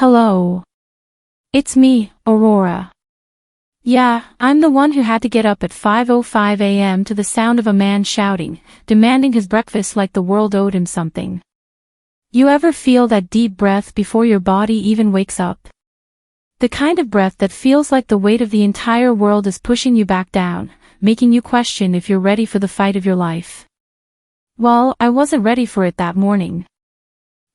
Hello. It's me, Aurora. Yeah, I'm the one who had to get up at 5:05 a.m. to the sound of a man shouting, demanding his breakfast like the world owed him something. You ever feel that deep breath before your body even wakes up? The kind of breath that feels like the weight of the entire world is pushing you back down, making you question if you're ready for the fight of your life. Well, I wasn't ready for it that morning.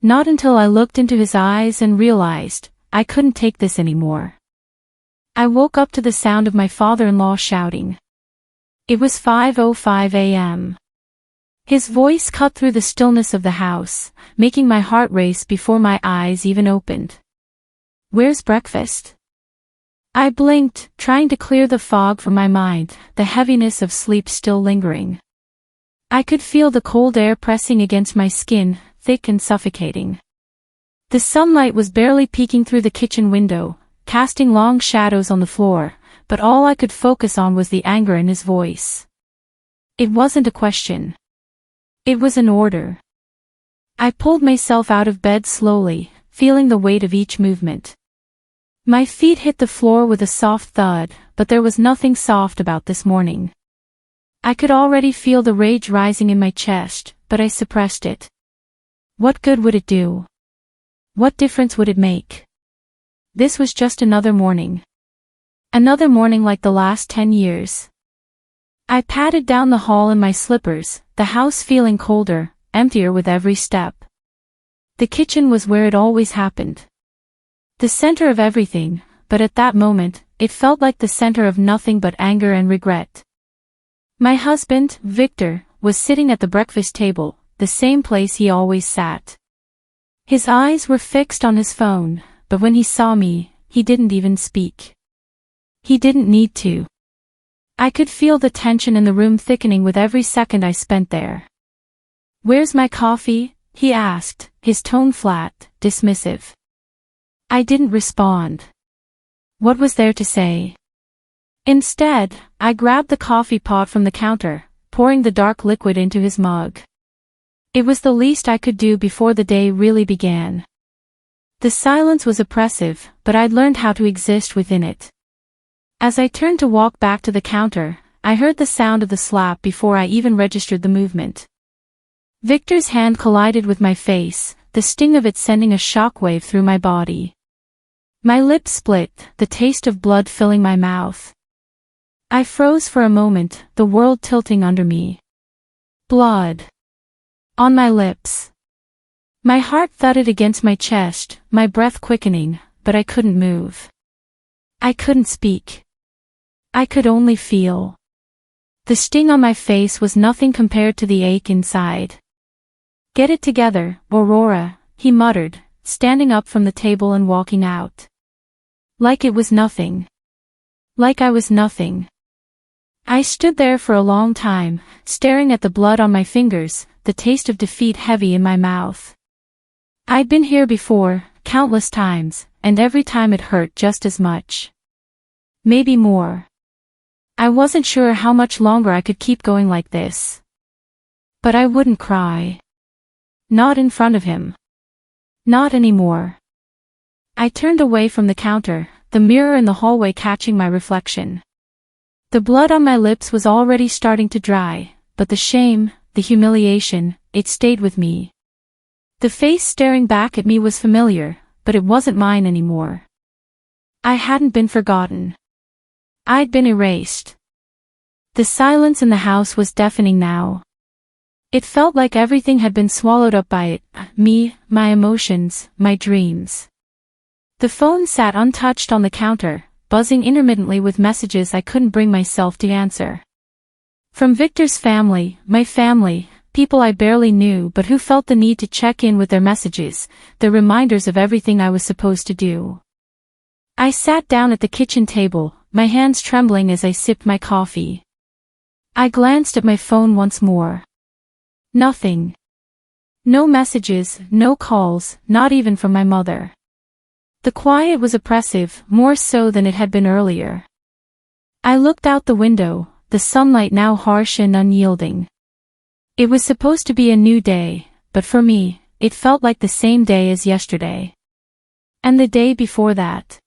Not until I looked into his eyes and realized I couldn't take this anymore. I woke up to the sound of my father-in-law shouting. It was 5:05 a.m. His voice cut through the stillness of the house, making my heart race before my eyes even opened. Where's breakfast? I blinked, trying to clear the fog from my mind, the heaviness of sleep still lingering. I could feel the cold air pressing against my skin, thick and suffocating. The sunlight was barely peeking through the kitchen window, casting long shadows on the floor, but all I could focus on was the anger in his voice. It wasn't a question. It was an order. I pulled myself out of bed slowly, feeling the weight of each movement. My feet hit the floor with a soft thud, but there was nothing soft about this morning. I could already feel the rage rising in my chest, but I suppressed it. What good would it do? What difference would it make? This was just another morning. Another morning like the last 10 years. I padded down the hall in my slippers, the house feeling colder, emptier with every step. The kitchen was where it always happened. The center of everything, but at that moment, it felt like the center of nothing but anger and regret. My husband, Victor, was sitting at the breakfast table, the same place he always sat. His eyes were fixed on his phone, but when he saw me, he didn't even speak. He didn't need to. I could feel the tension in the room thickening with every second I spent there. Where's my coffee? He asked, his tone flat, dismissive. I didn't respond. What was there to say? Instead, I grabbed the coffee pot from the counter, pouring the dark liquid into his mug. It was the least I could do before the day really began. The silence was oppressive, but I'd learned how to exist within it. As I turned to walk back to the counter, I heard the sound of the slap before I even registered the movement. Victor's hand collided with my face, the sting of it sending a shockwave through my body. My lips split, the taste of blood filling my mouth. I froze for a moment, the world tilting under me. Blood. On my lips. My heart thudded against my chest, my breath quickening, but I couldn't move. I couldn't speak. I could only feel. The sting on my face was nothing compared to the ache inside. Get it together, Aurora, he muttered, standing up from the table and walking out. Like it was nothing. Like I was nothing. I stood there for a long time, staring at the blood on my fingers, the taste of defeat heavy in my mouth. I'd been here before, countless times, and every time it hurt just as much. Maybe more. I wasn't sure how much longer I could keep going like this. But I wouldn't cry. Not in front of him. Not anymore. I turned away from the counter, the mirror in the hallway catching my reflection. The blood on my lips was already starting to dry, but the shame, the humiliation, it stayed with me. The face staring back at me was familiar, but it wasn't mine anymore. I hadn't been forgotten. I'd been erased. The silence in the house was deafening now. It felt like everything had been swallowed up by it, me, my emotions, my dreams. The phone sat untouched on the counter, buzzing intermittently with messages I couldn't bring myself to answer. From Victor's family, my family, people I barely knew but who felt the need to check in with their messages, the reminders of everything I was supposed to do. I sat down at the kitchen table, my hands trembling as I sipped my coffee. I glanced at my phone once more. Nothing. No messages, no calls, not even from my mother. The quiet was oppressive, more so than it had been earlier. I looked out the window, the sunlight now harsh and unyielding. It was supposed to be a new day, but for me, it felt like the same day as yesterday. And the day before that.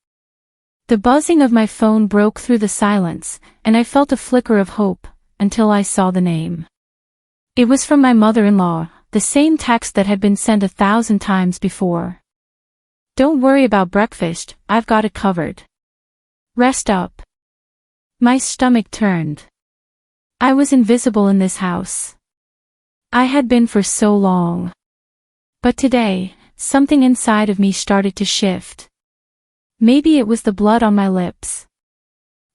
The buzzing of my phone broke through the silence, and I felt a flicker of hope, until I saw the name. It was from my mother-in-law, the same text that had been sent 1,000 times before. Don't worry about breakfast, I've got it covered. Rest up. My stomach turned. I was invisible in this house. I had been for so long. But today, something inside of me started to shift. Maybe it was the blood on my lips.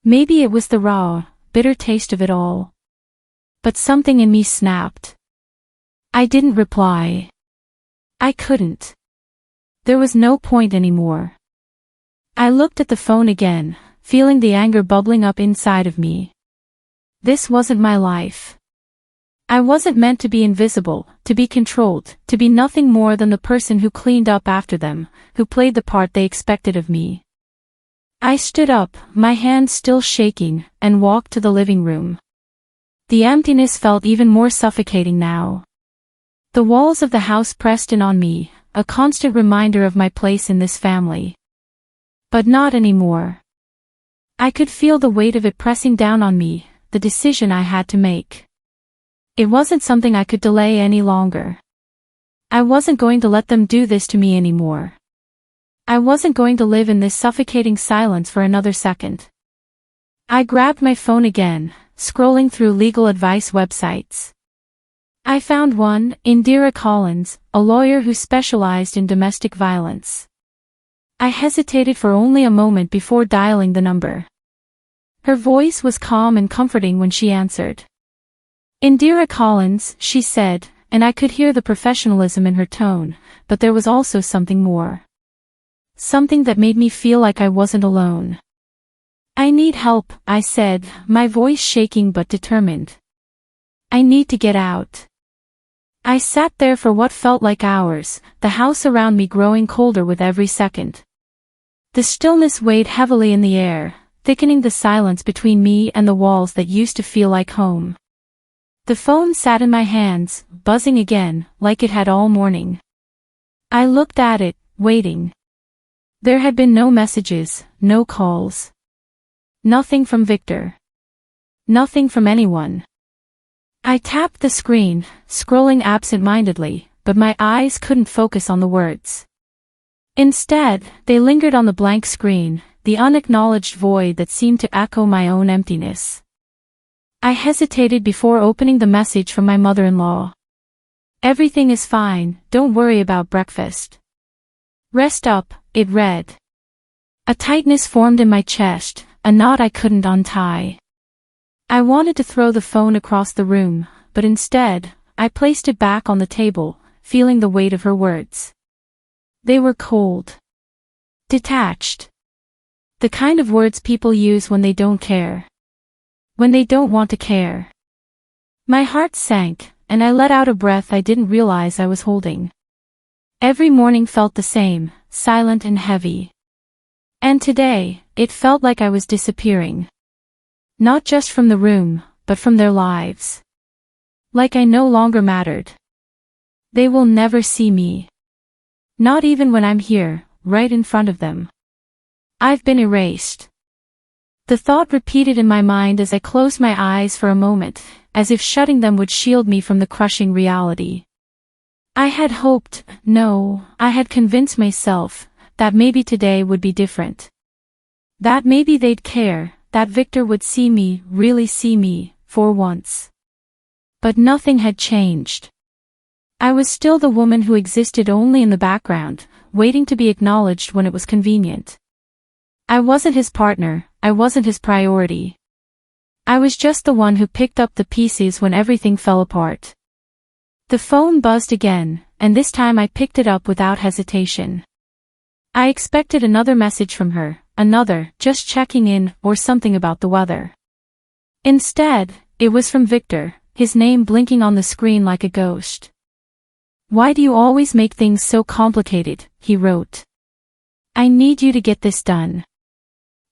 Maybe it was the raw, bitter taste of it all. But something in me snapped. I didn't reply. I couldn't. There was no point anymore. I looked at the phone again, feeling the anger bubbling up inside of me. This wasn't my life. I wasn't meant to be invisible, to be controlled, to be nothing more than the person who cleaned up after them, who played the part they expected of me. I stood up, my hands still shaking, and walked to the living room. The emptiness felt even more suffocating now. The walls of the house pressed in on me, a constant reminder of my place in this family. But not anymore. I could feel the weight of it pressing down on me, the decision I had to make. It wasn't something I could delay any longer. I wasn't going to let them do this to me anymore. I wasn't going to live in this suffocating silence for another second. I grabbed my phone again, scrolling through legal advice websites. I found one, Indira Collins, a lawyer who specialized in domestic violence. I hesitated for only a moment before dialing the number. Her voice was calm and comforting when she answered. Indira Collins, she said, and I could hear the professionalism in her tone, but there was also something more. Something that made me feel like I wasn't alone. I need help, I said, my voice shaking but determined. I need to get out. I sat there for what felt like hours, the house around me growing colder with every second. The stillness weighed heavily in the air, thickening the silence between me and the walls that used to feel like home. The phone sat in my hands, buzzing again, like it had all morning. I looked at it, waiting. There had been no messages, no calls. Nothing from Victor. Nothing from anyone. I tapped the screen, scrolling absent-mindedly, but my eyes couldn't focus on the words. Instead, they lingered on the blank screen, the unacknowledged void that seemed to echo my own emptiness. I hesitated before opening the message from my mother-in-law. Everything is fine, don't worry about breakfast. Rest up, it read. A tightness formed in my chest, a knot I couldn't untie. I wanted to throw the phone across the room, but instead, I placed it back on the table, feeling the weight of her words. They were cold. Detached. The kind of words people use when they don't care. When they don't want to care. My heart sank, and I let out a breath I didn't realize I was holding. Every morning felt the same, silent and heavy. And today, it felt like I was disappearing. Not just from the room, but from their lives. Like I no longer mattered. They will never see me. Not even when I'm here, right in front of them. I've been erased. The thought repeated in my mind as I closed my eyes for a moment, as if shutting them would shield me from the crushing reality. I had hoped, no, I had convinced myself, that maybe today would be different. That maybe they'd care, that Victor would see me, really see me, for once. But nothing had changed. I was still the woman who existed only in the background, waiting to be acknowledged when it was convenient. I wasn't his partner, I wasn't his priority. I was just the one who picked up the pieces when everything fell apart. The phone buzzed again, and this time I picked it up without hesitation. I expected another message from her, another, just checking in, or something about the weather. Instead, it was from Victor, his name blinking on the screen like a ghost. Why do you always make things so complicated, he wrote. I need you to get this done.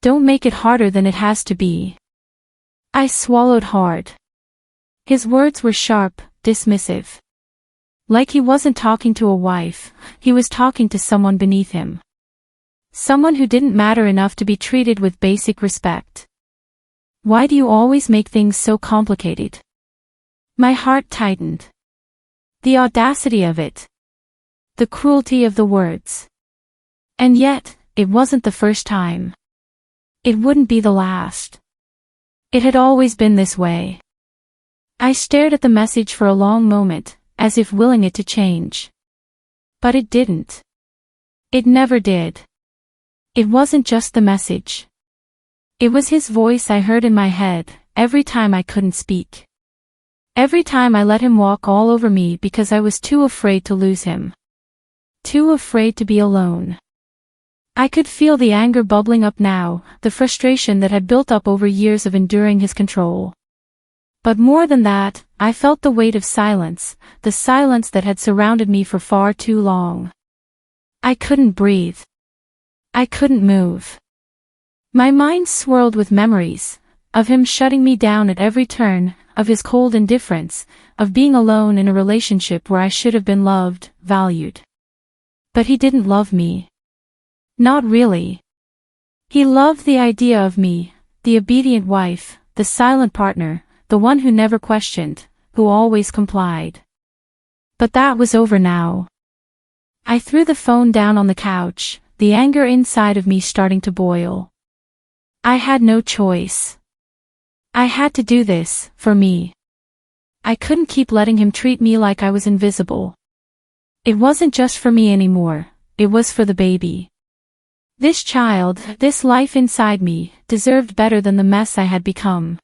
Don't make it harder than it has to be. I swallowed hard. His words were sharp, dismissive. Like he wasn't talking to a wife, he was talking to someone beneath him. Someone who didn't matter enough to be treated with basic respect. Why do you always make things so complicated? My heart tightened. The audacity of it. The cruelty of the words. And yet, it wasn't the first time. It wouldn't be the last. It had always been this way. I stared at the message for a long moment, as if willing it to change. But it didn't. It never did. It wasn't just the message. It was his voice I heard in my head, every time I couldn't speak. Every time I let him walk all over me because I was too afraid to lose him. Too afraid to be alone. I could feel the anger bubbling up now, the frustration that had built up over years of enduring his control. But more than that, I felt the weight of silence, the silence that had surrounded me for far too long. I couldn't breathe. I couldn't move. My mind swirled with memories, of him shutting me down at every turn, of his cold indifference, of being alone in a relationship where I should have been loved, valued. But he didn't love me. Not really. He loved the idea of me, the obedient wife, the silent partner, the one who never questioned, who always complied. But that was over now. I threw the phone down on the couch, the anger inside of me starting to boil. I had no choice. I had to do this, for me. I couldn't keep letting him treat me like I was invisible. It wasn't just for me anymore, it was for the baby. This child, this life inside me, deserved better than the mess I had become.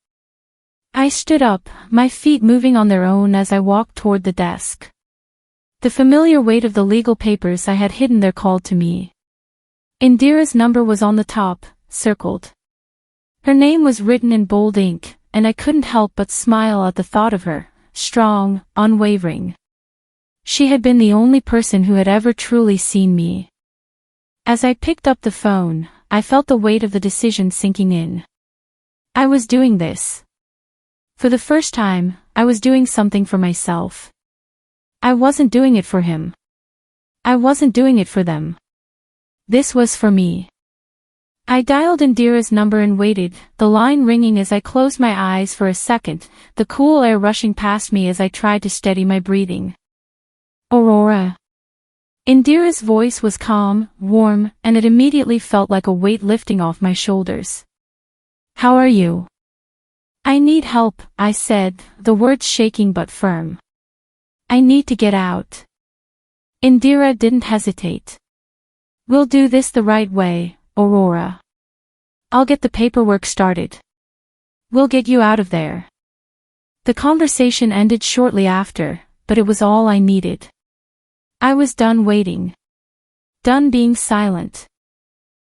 I stood up, my feet moving on their own as I walked toward the desk. The familiar weight of the legal papers I had hidden there called to me. Indira's number was on the top, circled. Her name was written in bold ink, and I couldn't help but smile at the thought of her, strong, unwavering. She had been the only person who had ever truly seen me. As I picked up the phone, I felt the weight of the decision sinking in. I was doing this. For the first time, I was doing something for myself. I wasn't doing it for him. I wasn't doing it for them. This was for me. I dialed Indira's number and waited, the line ringing as I closed my eyes for a second, the cool air rushing past me as I tried to steady my breathing. Aurora. Indira's voice was calm, warm, and it immediately felt like a weight lifting off my shoulders. How are you? I need help, I said, the words shaking but firm. I need to get out. Indira didn't hesitate. We'll do this the right way, Aurora. I'll get the paperwork started. We'll get you out of there. The conversation ended shortly after, but it was all I needed. I was done waiting. Done being silent.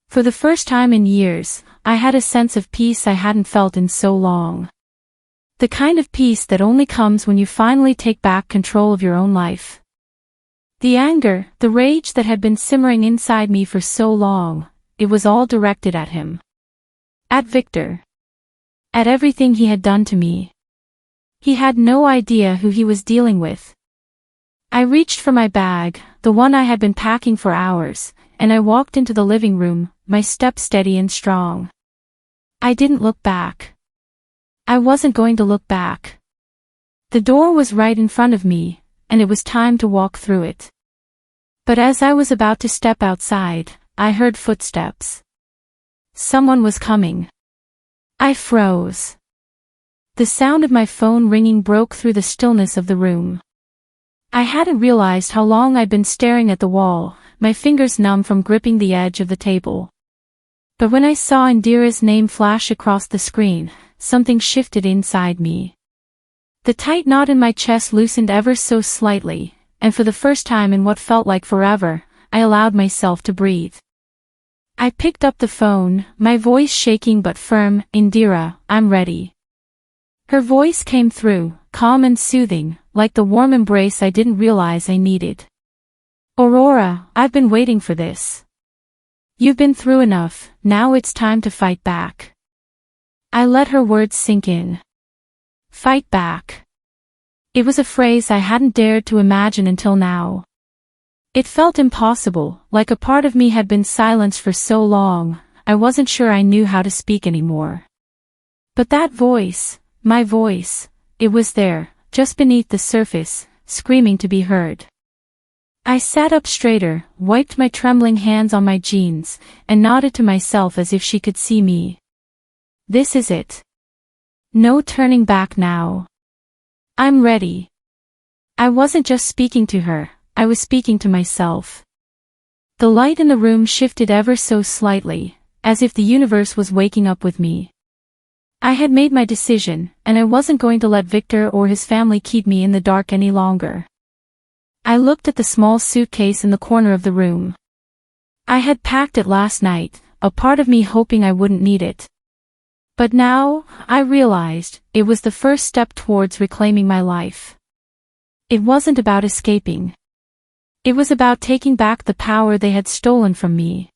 For the first time in years, I had a sense of peace I hadn't felt in so long. The kind of peace that only comes when you finally take back control of your own life. The anger, the rage that had been simmering inside me for so long, it was all directed at him. At Victor. At everything he had done to me. He had no idea who he was dealing with. I reached for my bag, the one I had been packing for hours, and I walked into the living room, my step steady and strong. I didn't look back. I wasn't going to look back. The door was right in front of me, and it was time to walk through it. But as I was about to step outside, I heard footsteps. Someone was coming. I froze. The sound of my phone ringing broke through the stillness of the room. I hadn't realized how long I'd been staring at the wall, my fingers numb from gripping the edge of the table. But when I saw Indira's name flash across the screen, something shifted inside me. The tight knot in my chest loosened ever so slightly, and for the first time in what felt like forever, I allowed myself to breathe. I picked up the phone, my voice shaking but firm. Indira, I'm ready. Her voice came through, calm and soothing, like the warm embrace I didn't realize I needed. Aurora, I've been waiting for this. You've been through enough, now it's time to fight back. I let her words sink in. Fight back. It was a phrase I hadn't dared to imagine until now. It felt impossible, like a part of me had been silenced for so long, I wasn't sure I knew how to speak anymore. But that voice, my voice, it was there, just beneath the surface, screaming to be heard. I sat up straighter, wiped my trembling hands on my jeans, and nodded to myself as if she could see me. This is it. No turning back now. I'm ready. I wasn't just speaking to her, I was speaking to myself. The light in the room shifted ever so slightly, as if the universe was waking up with me. I had made my decision, and I wasn't going to let Victor or his family keep me in the dark any longer. I looked at the small suitcase in the corner of the room. I had packed it last night, a part of me hoping I wouldn't need it. But now, I realized, it was the first step towards reclaiming my life. It wasn't about escaping. It was about taking back the power they had stolen from me.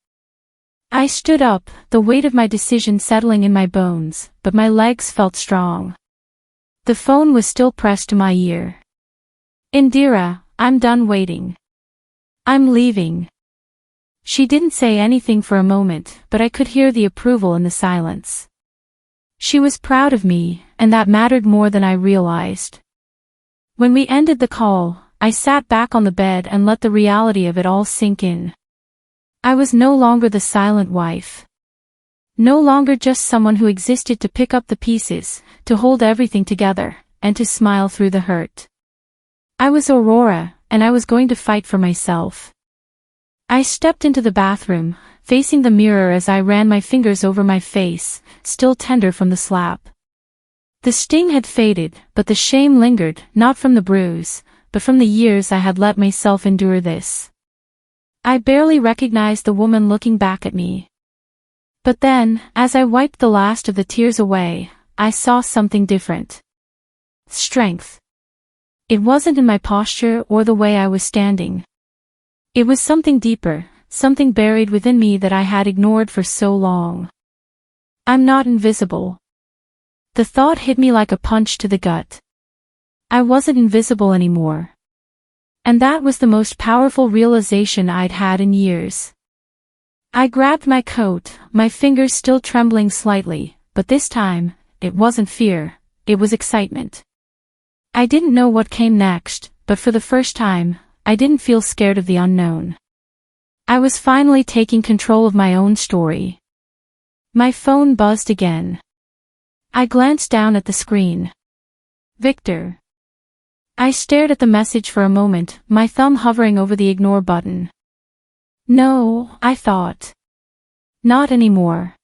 I stood up, the weight of my decision settling in my bones, but my legs felt strong. The phone was still pressed to my ear. Indira, I'm done waiting. I'm leaving. She didn't say anything for a moment, but I could hear the approval in the silence. She was proud of me, and that mattered more than I realized. When we ended the call, I sat back on the bed and let the reality of it all sink in. I was no longer the silent wife. No longer just someone who existed to pick up the pieces, to hold everything together, and to smile through the hurt. I was Aurora, and I was going to fight for myself. I stepped into the bathroom, facing the mirror as I ran my fingers over my face, still tender from the slap. The sting had faded, but the shame lingered, not from the bruise, but from the years I had let myself endure this. I barely recognized the woman looking back at me. But then, as I wiped the last of the tears away, I saw something different. Strength. It wasn't in my posture or the way I was standing. It was something deeper, something buried within me that I had ignored for so long. I'm not invisible. The thought hit me like a punch to the gut. I wasn't invisible anymore. And that was the most powerful realization I'd had in years. I grabbed my coat, my fingers still trembling slightly, but this time, it wasn't fear, it was excitement. I didn't know what came next, but for the first time, I didn't feel scared of the unknown. I was finally taking control of my own story. My phone buzzed again. I glanced down at the screen. Victor. I stared at the message for a moment, my thumb hovering over the ignore button. No, I thought. Not anymore.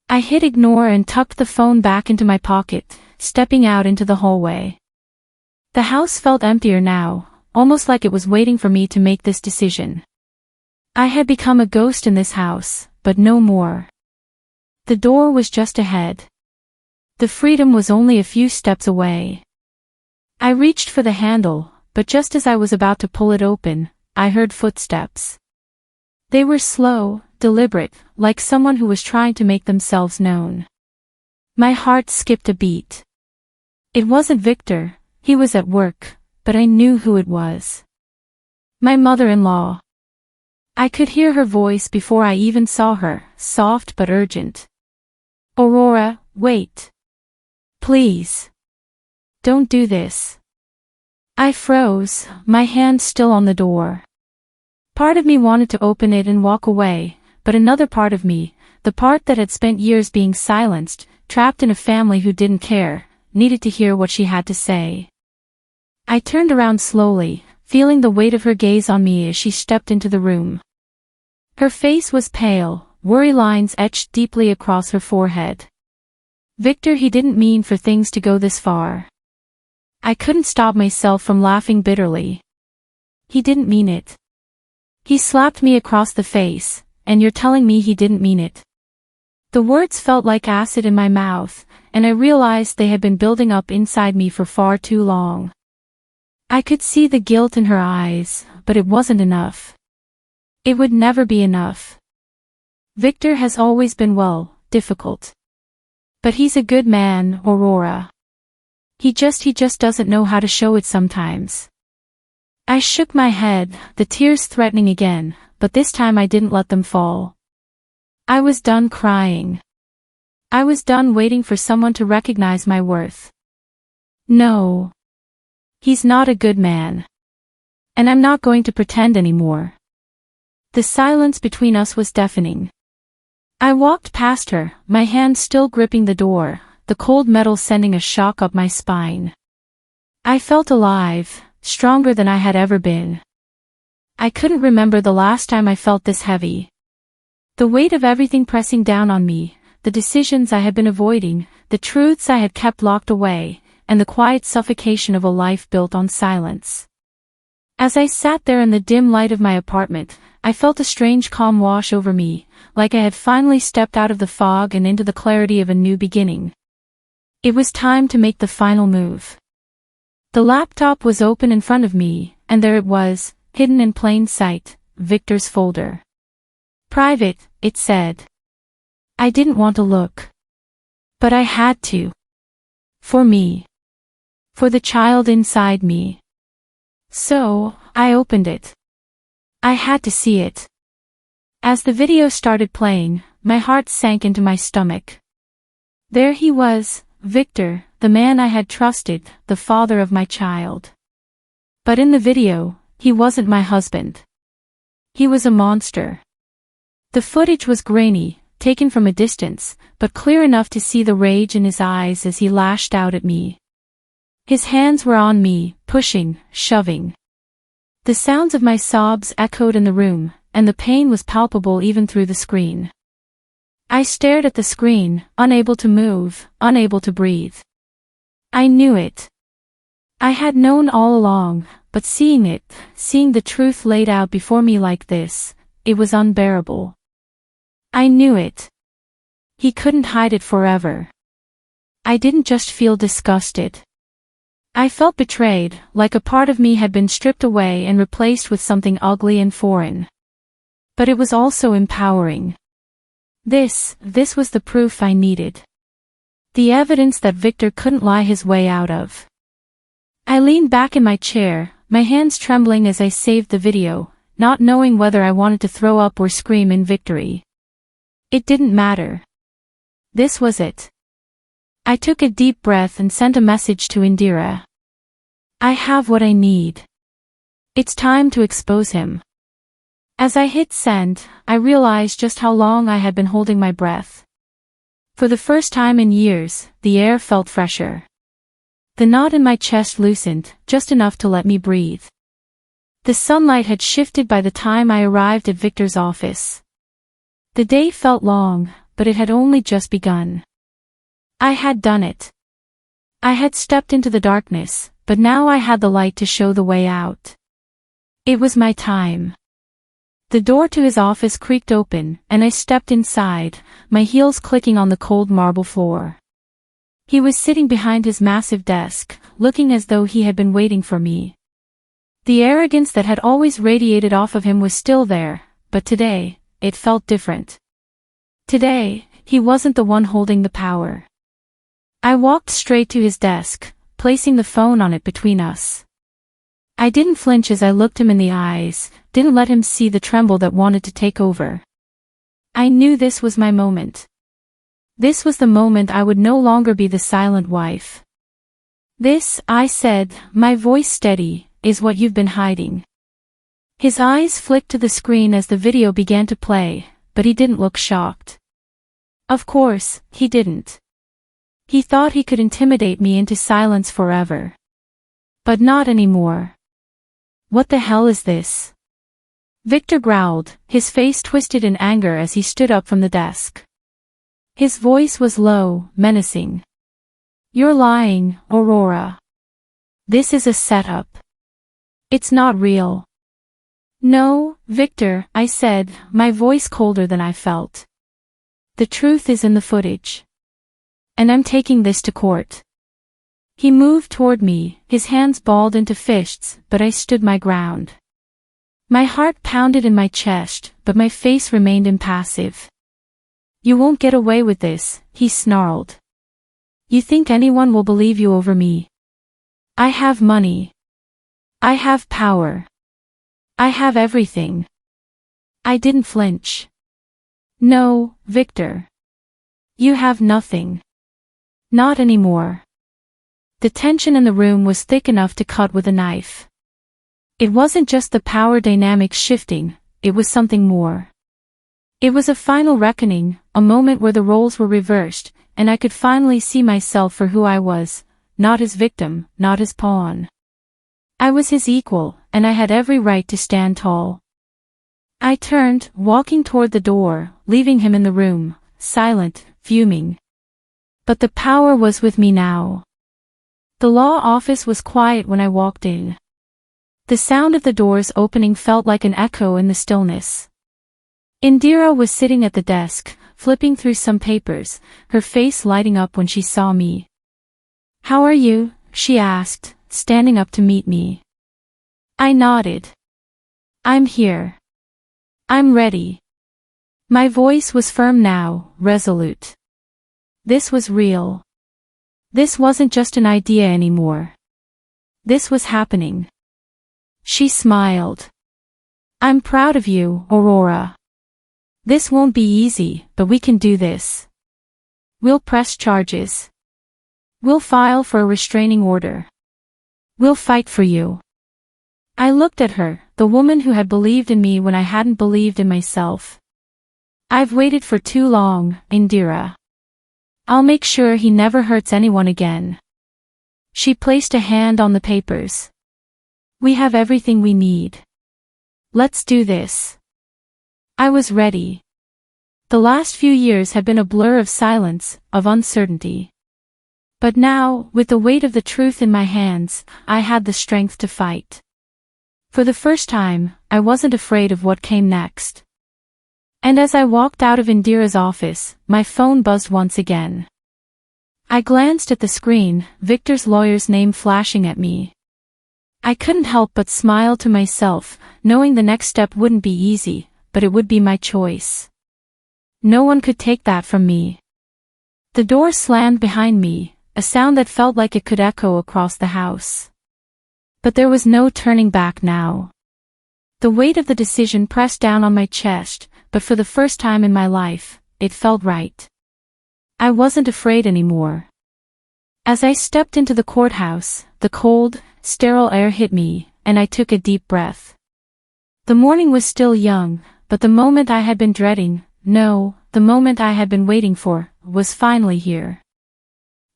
I hit ignore and tucked the phone back into my pocket, stepping out into the hallway. The house felt emptier now, almost like it was waiting for me to make this decision. I had become a ghost in this house, but no more. The door was just ahead. The freedom was only a few steps away. I reached for the handle, but just as I was about to pull it open, I heard footsteps. They were slow, deliberate, like someone who was trying to make themselves known. My heart skipped a beat. It wasn't Victor, he was at work, but I knew who it was. My mother-in-law. I could hear her voice before I even saw her, soft but urgent. Aurora, wait. Please. Don't do this. I froze, my hand still on the door. Part of me wanted to open it and walk away, but another part of me, the part that had spent years being silenced, trapped in a family who didn't care, needed to hear what she had to say. I turned around slowly, feeling the weight of her gaze on me as she stepped into the room. Her face was pale, worry lines etched deeply across her forehead. Victor, he didn't mean for things to go this far. I couldn't stop myself from laughing bitterly. He didn't mean it. He slapped me across the face, and you're telling me he didn't mean it. The words felt like acid in my mouth, and I realized they had been building up inside me for far too long. I could see the guilt in her eyes, but it wasn't enough. It would never be enough. Victor has always been, well, difficult. But he's a good man, Aurora. He just doesn't know how to show it sometimes. I shook my head, the tears threatening again, but this time I didn't let them fall. I was done crying. I was done waiting for someone to recognize my worth. No. He's not a good man. And I'm not going to pretend anymore. The silence between us was deafening. I walked past her, my hand still gripping the door, the cold metal sending a shock up my spine. I felt alive, stronger than I had ever been. I couldn't remember the last time I felt this heavy. The weight of everything pressing down on me, the decisions I had been avoiding, the truths I had kept locked away, and the quiet suffocation of a life built on silence. As I sat there in the dim light of my apartment, I felt a strange calm wash over me, like I had finally stepped out of the fog and into the clarity of a new beginning. It was time to make the final move. The laptop was open in front of me, and there it was, hidden in plain sight, Victor's folder. Private, it said. I didn't want to look. But I had to. For me. For the child inside me. So, I opened it. I had to see it. As the video started playing, my heart sank into my stomach. There he was, Victor, the man I had trusted, the father of my child. But in the video, he wasn't my husband. He was a monster. The footage was grainy, taken from a distance, but clear enough to see the rage in his eyes as he lashed out at me. His hands were on me, pushing, shoving. The sounds of my sobs echoed in the room, and the pain was palpable even through the screen. I stared at the screen, unable to move, unable to breathe. I knew it. I had known all along, but seeing the truth laid out before me like this, it was unbearable. I knew it. He couldn't hide it forever. I didn't just feel disgusted. I felt betrayed, like a part of me had been stripped away and replaced with something ugly and foreign. But it was also empowering. This was the proof I needed. The evidence that Victor couldn't lie his way out of. I leaned back in my chair, my hands trembling as I saved the video, not knowing whether I wanted to throw up or scream in victory. It didn't matter. This was it. I took a deep breath and sent a message to Indira. I have what I need. It's time to expose him. As I hit send, I realized just how long I had been holding my breath. For the first time in years, the air felt fresher. The knot in my chest loosened, just enough to let me breathe. The sunlight had shifted by the time I arrived at Victor's office. The day felt long, but it had only just begun. I had done it. I had stepped into the darkness, but now I had the light to show the way out. It was my time. The door to his office creaked open, and I stepped inside, my heels clicking on the cold marble floor. He was sitting behind his massive desk, looking as though he had been waiting for me. The arrogance that had always radiated off of him was still there, but today, it felt different. Today, he wasn't the one holding the power. I walked straight to his desk, placing the phone on it between us. I didn't flinch as I looked him in the eyes, didn't let him see the tremble that wanted to take over. I knew this was my moment. This was the moment I would no longer be the silent wife. This, I said, my voice steady, is what you've been hiding. His eyes flicked to the screen as the video began to play, but he didn't look shocked. Of course, he didn't. He thought he could intimidate me into silence forever. But not anymore. What the hell is this? Victor growled, his face twisted in anger as he stood up from the desk. His voice was low, menacing. You're lying, Aurora. This is a setup. It's not real. No, Victor, I said, my voice colder than I felt. The truth is in the footage. And I'm taking this to court. He moved toward me, his hands balled into fists, but I stood my ground. My heart pounded in my chest, but my face remained impassive. You won't get away with this, he snarled. You think anyone will believe you over me? I have money. I have power. I have everything. I didn't flinch. No, Victor. You have nothing. Not anymore. The tension in the room was thick enough to cut with a knife. It wasn't just the power dynamics shifting, it was something more. It was a final reckoning, a moment where the roles were reversed, and I could finally see myself for who I was, not his victim, not his pawn. I was his equal, and I had every right to stand tall. I turned, walking toward the door, leaving him in the room, silent, fuming. But the power was with me now. The law office was quiet when I walked in. The sound of the doors opening felt like an echo in the stillness. Indira was sitting at the desk, flipping through some papers, her face lighting up when she saw me. "How are you?" she asked, standing up to meet me. I nodded. "I'm here. I'm ready." My voice was firm now, resolute. This was real. This wasn't just an idea anymore. This was happening. She smiled. "I'm proud of you, Aurora. This won't be easy, but we can do this. We'll press charges. We'll file for a restraining order. We'll fight for you." I looked at her, the woman who had believed in me when I hadn't believed in myself. "I've waited for too long, Indira. I'll make sure he never hurts anyone again." She placed a hand on the papers. "We have everything we need. Let's do this." I was ready. The last few years had been a blur of silence, of uncertainty. But now, with the weight of the truth in my hands, I had the strength to fight. For the first time, I wasn't afraid of what came next. And as I walked out of Indira's office, my phone buzzed once again. I glanced at the screen, Victor's lawyer's name flashing at me. I couldn't help but smile to myself, knowing the next step wouldn't be easy, but it would be my choice. No one could take that from me. The door slammed behind me, a sound that felt like it could echo across the house. But there was no turning back now. The weight of the decision pressed down on my chest, but for the first time in my life, it felt right. I wasn't afraid anymore. As I stepped into the courthouse, the cold, sterile air hit me, and I took a deep breath. The morning was still young, but the moment I had been dreading, no, the moment I had been waiting for, was finally here.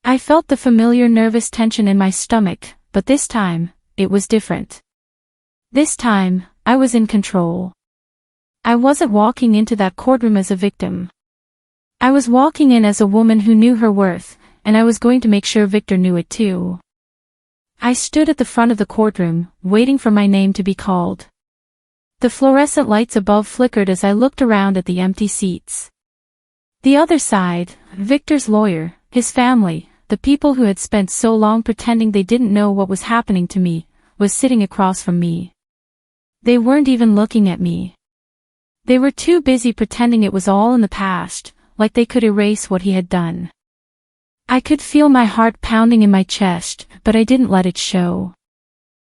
I felt the familiar nervous tension in my stomach, but this time, it was different. This time, I was in control. I wasn't walking into that courtroom as a victim. I was walking in as a woman who knew her worth, and I was going to make sure Victor knew it too. I stood at the front of the courtroom, waiting for my name to be called. The fluorescent lights above flickered as I looked around at the empty seats. The other side, Victor's lawyer, his family, the people who had spent so long pretending they didn't know what was happening to me, was sitting across from me. They weren't even looking at me. They were too busy pretending it was all in the past, like they could erase what he had done. I could feel my heart pounding in my chest, but I didn't let it show.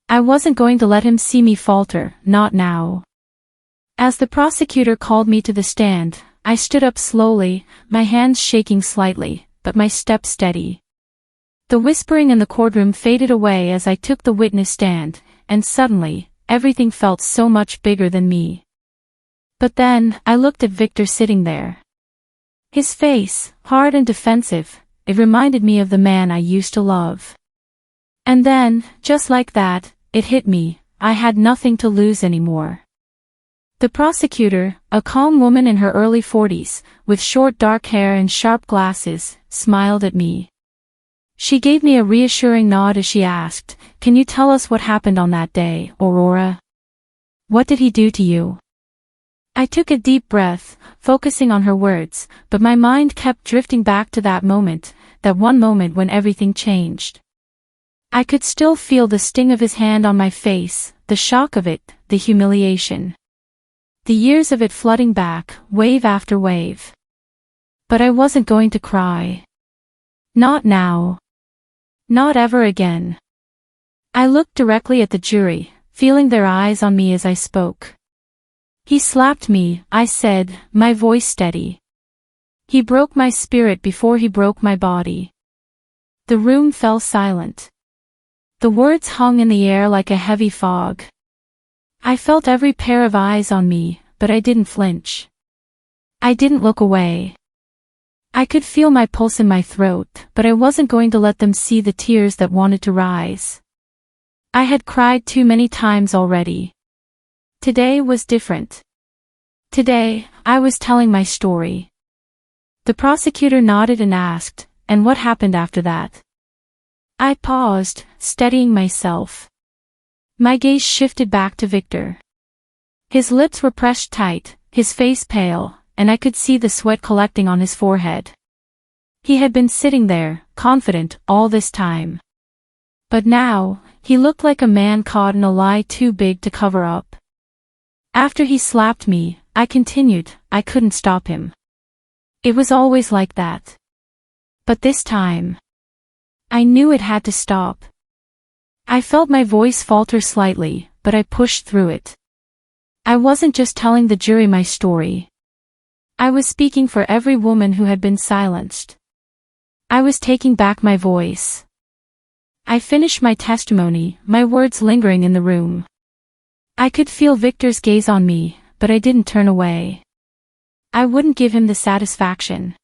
I wasn't going to let him see me falter, not now. As the prosecutor called me to the stand, I stood up slowly, my hands shaking slightly, but my step steady. The whispering in the courtroom faded away as I took the witness stand, and suddenly, everything felt so much bigger than me. But then, I looked at Victor sitting there. His face, hard and defensive, it reminded me of the man I used to love. And then, just like that, it hit me, I had nothing to lose anymore. The prosecutor, a calm woman in her early 40s, with short dark hair and sharp glasses, smiled at me. She gave me a reassuring nod as she asked, "Can you tell us what happened on that day, Aurora? What did he do to you?" I took a deep breath, focusing on her words, but my mind kept drifting back to that moment, that one moment when everything changed. I could still feel the sting of his hand on my face, the shock of it, the humiliation. The years of it flooding back, wave after wave. But I wasn't going to cry. Not now. Not ever again. I looked directly at the jury, feeling their eyes on me as I spoke. "He slapped me," I said, my voice steady. "He broke my spirit before he broke my body." The room fell silent. The words hung in the air like a heavy fog. I felt every pair of eyes on me, but I didn't flinch. I didn't look away. I could feel my pulse in my throat, but I wasn't going to let them see the tears that wanted to rise. I had cried too many times already. Today was different. Today, I was telling my story. The prosecutor nodded and asked, "And what happened after that?" I paused, steadying myself. My gaze shifted back to Victor. His lips were pressed tight, his face pale, and I could see the sweat collecting on his forehead. He had been sitting there, confident, all this time. But now, he looked like a man caught in a lie too big to cover up. "After he slapped me," I continued, "I couldn't stop him. It was always like that. But this time, I knew it had to stop." I felt my voice falter slightly, but I pushed through it. I wasn't just telling the jury my story. I was speaking for every woman who had been silenced. I was taking back my voice. I finished my testimony, my words lingering in the room. I could feel Victor's gaze on me, but I didn't turn away. I wouldn't give him the satisfaction.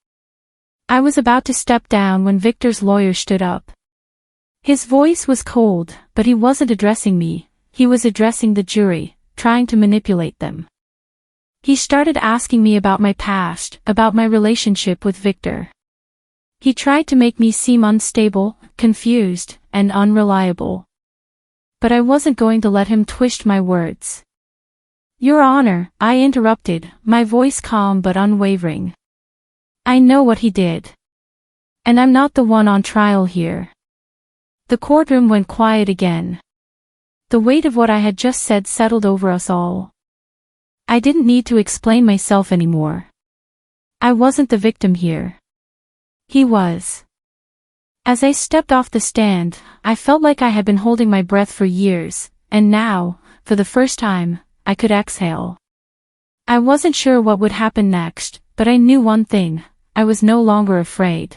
I was about to step down when Victor's lawyer stood up. His voice was cold, but he wasn't addressing me, he was addressing the jury, trying to manipulate them. He started asking me about my past, about my relationship with Victor. He tried to make me seem unstable, confused, and unreliable. But I wasn't going to let him twist my words. "Your Honor," I interrupted, my voice calm but unwavering. "I know what he did. And I'm not the one on trial here." The courtroom went quiet again. The weight of what I had just said settled over us all. I didn't need to explain myself anymore. I wasn't the victim here. He was. As I stepped off the stand, I felt like I had been holding my breath for years, and now, for the first time, I could exhale. I wasn't sure what would happen next, but I knew one thing, I was no longer afraid.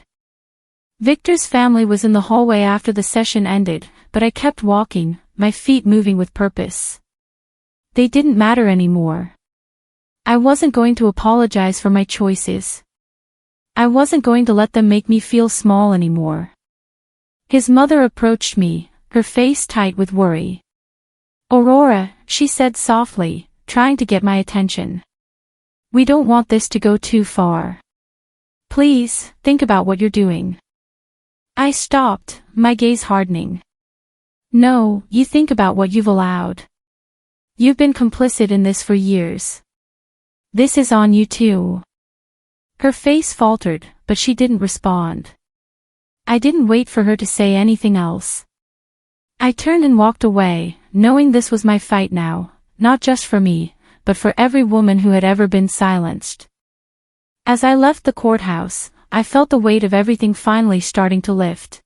Victor's family was in the hallway after the session ended, but I kept walking, my feet moving with purpose. They didn't matter anymore. I wasn't going to apologize for my choices. I wasn't going to let them make me feel small anymore. His mother approached me, her face tight with worry. "Aurora," she said softly, trying to get my attention. "We don't want this to go too far. Please, think about what you're doing." I stopped, my gaze hardening. "No, you think about what you've allowed. You've been complicit in this for years. This is on you too." Her face faltered, but she didn't respond. I didn't wait for her to say anything else. I turned and walked away, knowing this was my fight now, not just for me, but for every woman who had ever been silenced. As I left the courthouse, I felt the weight of everything finally starting to lift.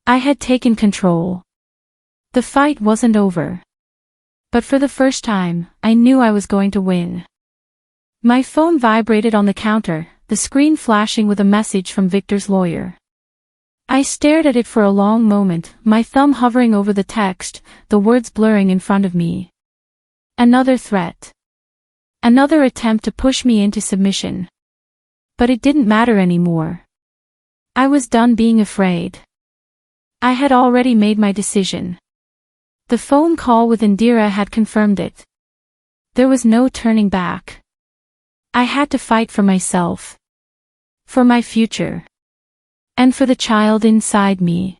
I had taken control. The fight wasn't over. But for the first time, I knew I was going to win. My phone vibrated on the counter, the screen flashing with a message from Victor's lawyer. I stared at it for a long moment, my thumb hovering over the text, the words blurring in front of me. Another threat. Another attempt to push me into submission. But it didn't matter anymore. I was done being afraid. I had already made my decision. The phone call with Indira had confirmed it. There was no turning back. I had to fight for myself. For my future. And for the child inside me.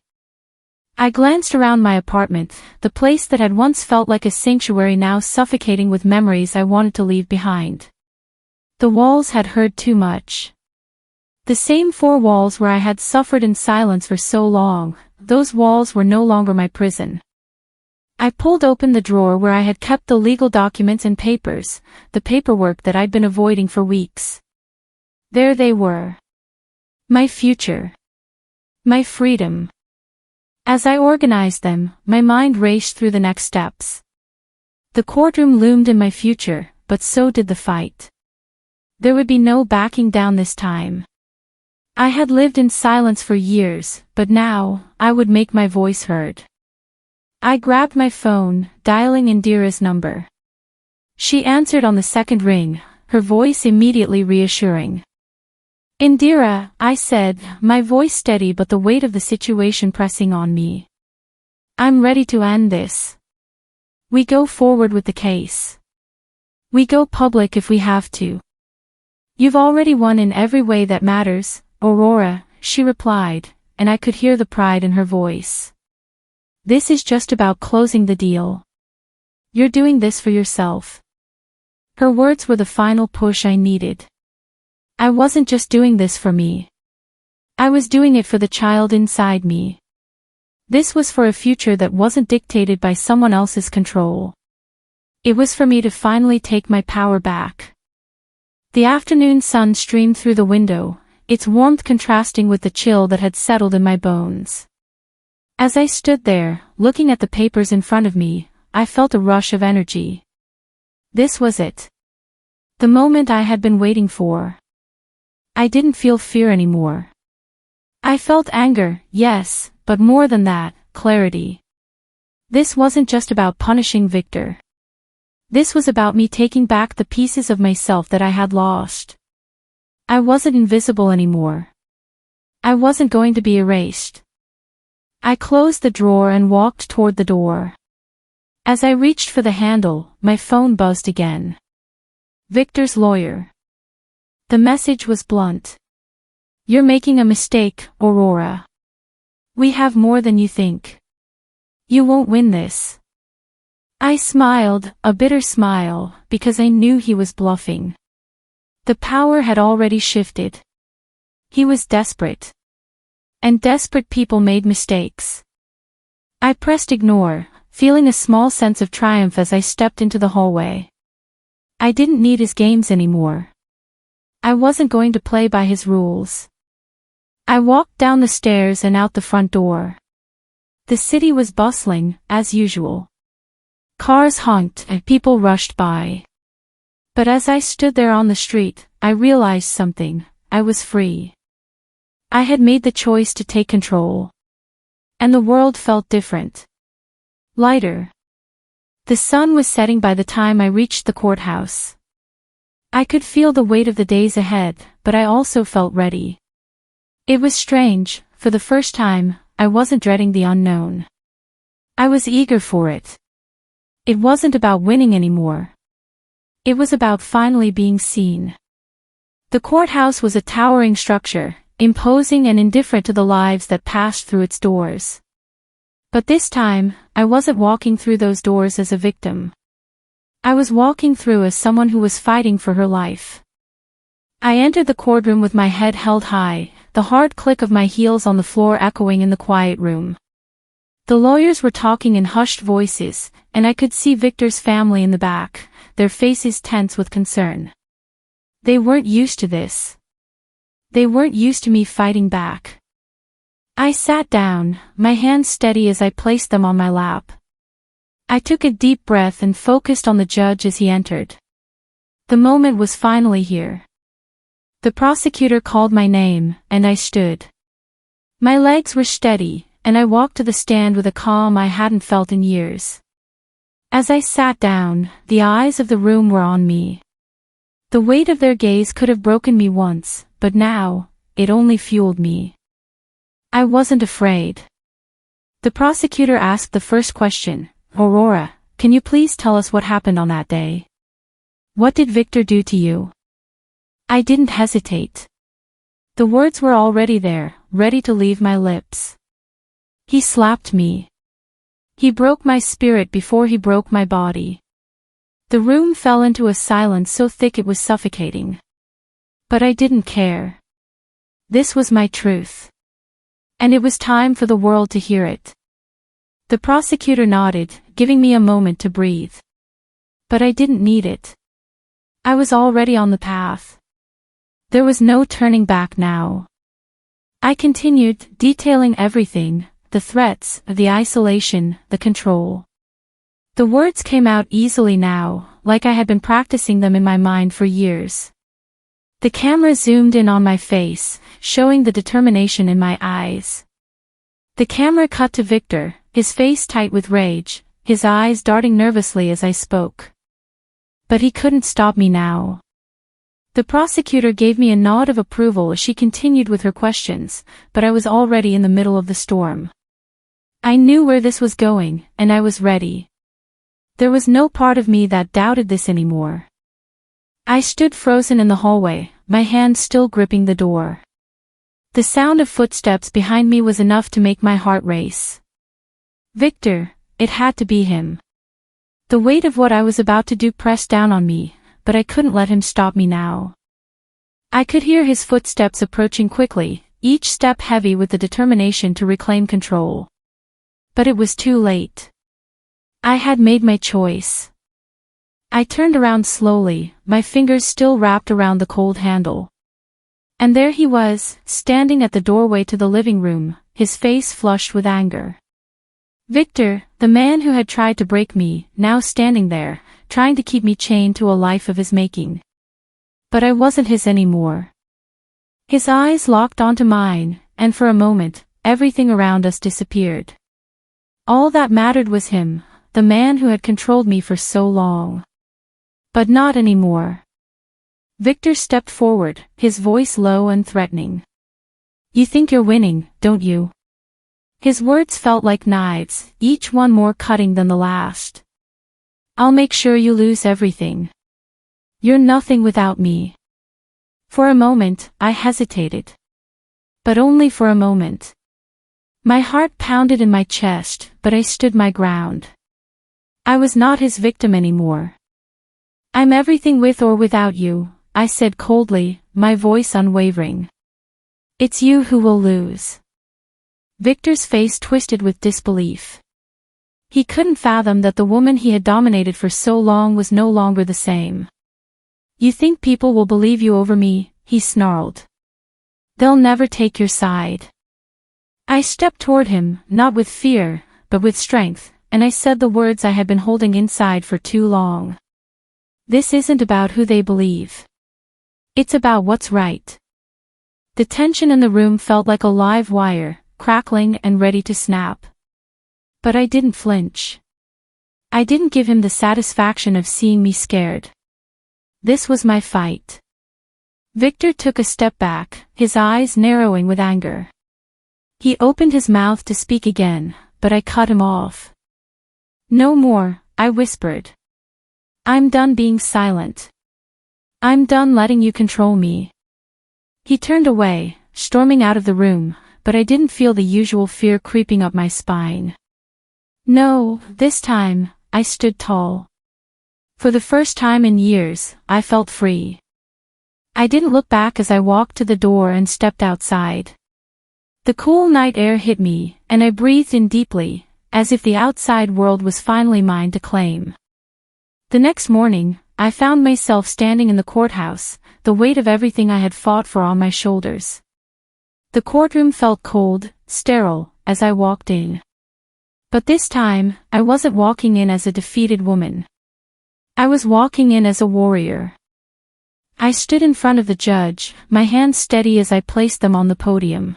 I glanced around my apartment, the place that had once felt like a sanctuary now suffocating with memories I wanted to leave behind. The walls had heard too much. The same four walls where I had suffered in silence for so long, those walls were no longer my prison. I pulled open the drawer where I had kept the legal documents and papers, the paperwork that I'd been avoiding for weeks. There they were. My future. My freedom. As I organized them, my mind raced through the next steps. The courtroom loomed in my future, but so did the fight. There would be no backing down this time. I had lived in silence for years, but now, I would make my voice heard. I grabbed my phone, dialing Indira's number. She answered on the second ring, her voice immediately reassuring. "Indira," I said, my voice steady but the weight of the situation pressing on me. "I'm ready to end this. We go forward with the case. We go public if we have to. You've already won in every way that matters, Aurora," she replied, and I could hear the pride in her voice. "This is just about closing the deal. You're doing this for yourself." Her words were the final push I needed. I wasn't just doing this for me. I was doing it for the child inside me. This was for a future that wasn't dictated by someone else's control. It was for me to finally take my power back. The afternoon sun streamed through the window, its warmth contrasting with the chill that had settled in my bones. As I stood there, looking at the papers in front of me, I felt a rush of energy. This was it. The moment I had been waiting for. I didn't feel fear anymore. I felt anger, yes, but more than that, clarity. This wasn't just about punishing Victor. This was about me taking back the pieces of myself that I had lost. I wasn't invisible anymore. I wasn't going to be erased. I closed the drawer and walked toward the door. As I reached for the handle, my phone buzzed again. Victor's lawyer. The message was blunt. "You're making a mistake, Aurora. We have more than you think. You won't win this." I smiled, a bitter smile, because I knew he was bluffing. The power had already shifted. He was desperate. And desperate people made mistakes. I pressed ignore, feeling a small sense of triumph as I stepped into the hallway. I didn't need his games anymore. I wasn't going to play by his rules. I walked down the stairs and out the front door. The city was bustling, as usual. Cars honked and people rushed by. But as I stood there on the street, I realized something. I was free. I had made the choice to take control. And the world felt different. Lighter. The sun was setting by the time I reached the courthouse. I could feel the weight of the days ahead, but I also felt ready. It was strange, for the first time, I wasn't dreading the unknown. I was eager for it. It wasn't about winning anymore. It was about finally being seen. The courthouse was a towering structure, imposing and indifferent to the lives that passed through its doors. But this time, I wasn't walking through those doors as a victim. I was walking through as someone who was fighting for her life. I entered the courtroom with my head held high, the hard click of my heels on the floor echoing in the quiet room. The lawyers were talking in hushed voices, and I could see Victor's family in the back, their faces tense with concern. They weren't used to this. They weren't used to me fighting back. I sat down, my hands steady as I placed them on my lap. I took a deep breath and focused on the judge as he entered. The moment was finally here. The prosecutor called my name, and I stood. My legs were steady, and I walked to the stand with a calm I hadn't felt in years. As I sat down, the eyes of the room were on me. The weight of their gaze could have broken me once, but now, it only fueled me. I wasn't afraid. The prosecutor asked the first question. "Aurora, can you please tell us what happened on that day? What did Victor do to you?" I didn't hesitate. The words were already there, ready to leave my lips. "He slapped me. He broke my spirit before he broke my body." The room fell into a silence so thick it was suffocating. But I didn't care. This was my truth. And it was time for the world to hear it. The prosecutor nodded, giving me a moment to breathe. But I didn't need it. I was already on the path. There was no turning back now. I continued, detailing everything, the threats, the isolation, the control. The words came out easily now, like I had been practicing them in my mind for years. The camera zoomed in on my face, showing the determination in my eyes. The camera cut to Victor, his face tight with rage, his eyes darting nervously as I spoke. But he couldn't stop me now. The prosecutor gave me a nod of approval as she continued with her questions, but I was already in the middle of the storm. I knew where this was going, and I was ready. There was no part of me that doubted this anymore. I stood frozen in the hallway, my hand still gripping the door. The sound of footsteps behind me was enough to make my heart race. Victor, it had to be him. The weight of what I was about to do pressed down on me, but I couldn't let him stop me now. I could hear his footsteps approaching quickly, each step heavy with the determination to reclaim control. But it was too late. I had made my choice. I turned around slowly, my fingers still wrapped around the cold handle. And there he was, standing at the doorway to the living room, his face flushed with anger. Victor, the man who had tried to break me, now standing there, trying to keep me chained to a life of his making. But I wasn't his anymore. His eyes locked onto mine, and for a moment, everything around us disappeared. All that mattered was him, the man who had controlled me for so long. But not anymore. Victor stepped forward, his voice low and threatening. "You think you're winning, don't you?" His words felt like knives, each one more cutting than the last. "I'll make sure you lose everything. You're nothing without me." For a moment, I hesitated. But only for a moment. My heart pounded in my chest, but I stood my ground. I was not his victim anymore. "I'm everything with or without you," I said coldly, my voice unwavering. "It's you who will lose." Victor's face twisted with disbelief. He couldn't fathom that the woman he had dominated for so long was no longer the same. "You think people will believe you over me?" he snarled. "They'll never take your side." I stepped toward him, not with fear, but with strength, and I said the words I had been holding inside for too long. "This isn't about who they believe. It's about what's right." The tension in the room felt like a live wire, crackling and ready to snap. But I didn't flinch. I didn't give him the satisfaction of seeing me scared. This was my fight. Victor took a step back, his eyes narrowing with anger. He opened his mouth to speak again, but I cut him off. "No more," I whispered. "I'm done being silent. I'm done letting you control me." He turned away, storming out of the room, but I didn't feel the usual fear creeping up my spine. No, this time, I stood tall. For the first time in years, I felt free. I didn't look back as I walked to the door and stepped outside. The cool night air hit me, and I breathed in deeply, as if the outside world was finally mine to claim. The next morning, I found myself standing in the courthouse, the weight of everything I had fought for on my shoulders. The courtroom felt cold, sterile, as I walked in. But this time, I wasn't walking in as a defeated woman. I was walking in as a warrior. I stood in front of the judge, my hands steady as I placed them on the podium.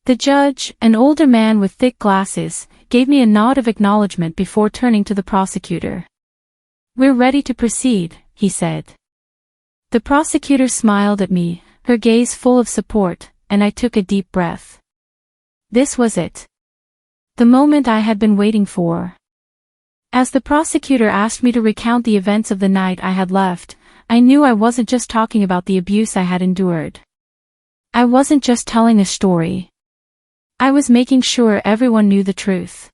The judge, an older man with thick glasses, gave me a nod of acknowledgement before turning to the prosecutor. "We're ready to proceed," he said. The prosecutor smiled at me, her gaze full of support, and I took a deep breath. This was it. The moment I had been waiting for. As the prosecutor asked me to recount the events of the night I had left, I knew I wasn't just talking about the abuse I had endured. I wasn't just telling a story. I was making sure everyone knew the truth.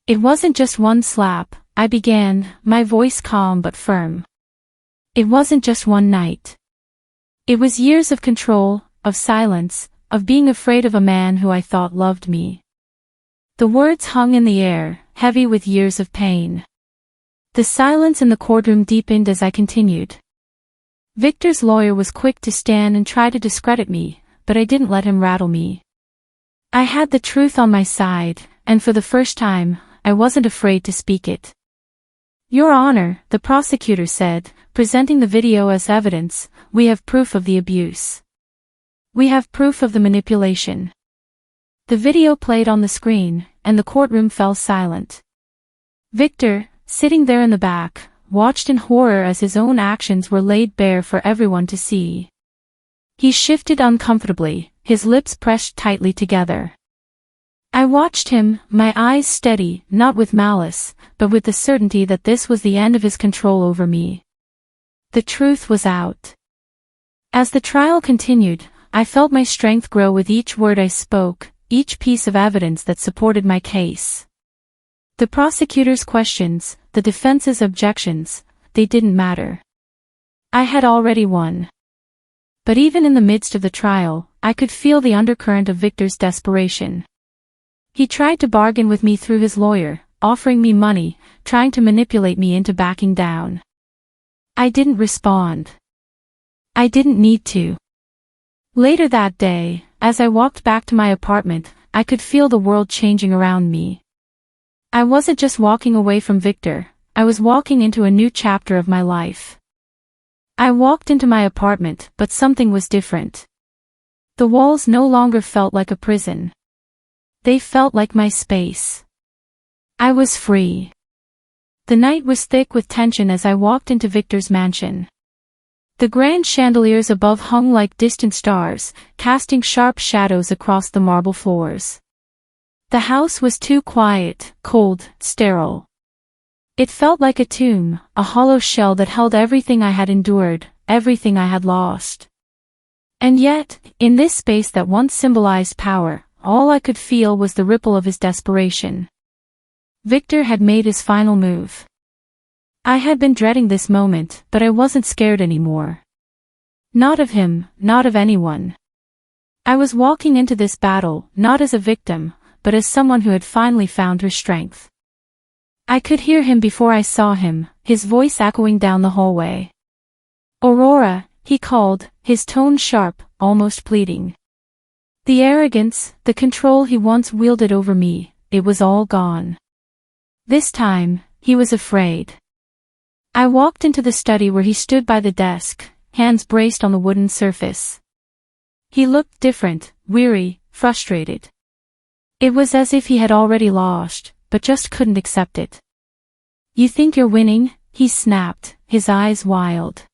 It wasn't just one slap, I began, my voice calm but firm. It wasn't just one night. It was years of control, of silence, of being afraid of a man who I thought loved me. The words hung in the air, heavy with years of pain. The silence in the courtroom deepened as I continued. Victor's lawyer was quick to stand and try to discredit me, but I didn't let him rattle me. I had the truth on my side, and for the first time, I wasn't afraid to speak it. Your Honor, the prosecutor said, presenting the video as evidence, we have proof of the abuse. We have proof of the manipulation. The video played on the screen, and the courtroom fell silent. Victor, sitting there in the back, watched in horror as his own actions were laid bare for everyone to see. He shifted uncomfortably, his lips pressed tightly together. I watched him, my eyes steady, not with malice, but with the certainty that this was the end of his control over me. The truth was out. As the trial continued, I felt my strength grow with each word I spoke, each piece of evidence that supported my case. The prosecutor's questions, the defense's objections, they didn't matter. I had already won. But even in the midst of the trial, I could feel the undercurrent of Victor's desperation. He tried to bargain with me through his lawyer, offering me money, trying to manipulate me into backing down. I didn't respond. I didn't need to. Later that day, as I walked back to my apartment, I could feel the world changing around me. I wasn't just walking away from Victor, I was walking into a new chapter of my life. I walked into my apartment, but something was different. The walls no longer felt like a prison. They felt like my space. I was free. The night was thick with tension as I walked into Victor's mansion. The grand chandeliers above hung like distant stars, casting sharp shadows across the marble floors. The house was too quiet, cold, sterile. It felt like a tomb, a hollow shell that held everything I had endured, everything I had lost. And yet, in this space that once symbolized power, all I could feel was the ripple of his desperation. Victor had made his final move. I had been dreading this moment, but I wasn't scared anymore. Not of him, not of anyone. I was walking into this battle, not as a victim, but as someone who had finally found her strength. I could hear him before I saw him, his voice echoing down the hallway. Aurora, he called, his tone sharp, almost pleading. The arrogance, the control he once wielded over me, it was all gone. This time, he was afraid. I walked into the study where he stood by the desk, hands braced on the wooden surface. He looked different, weary, frustrated. It was as if he had already lost, but just couldn't accept it. You think you're winning? He snapped, his eyes wild.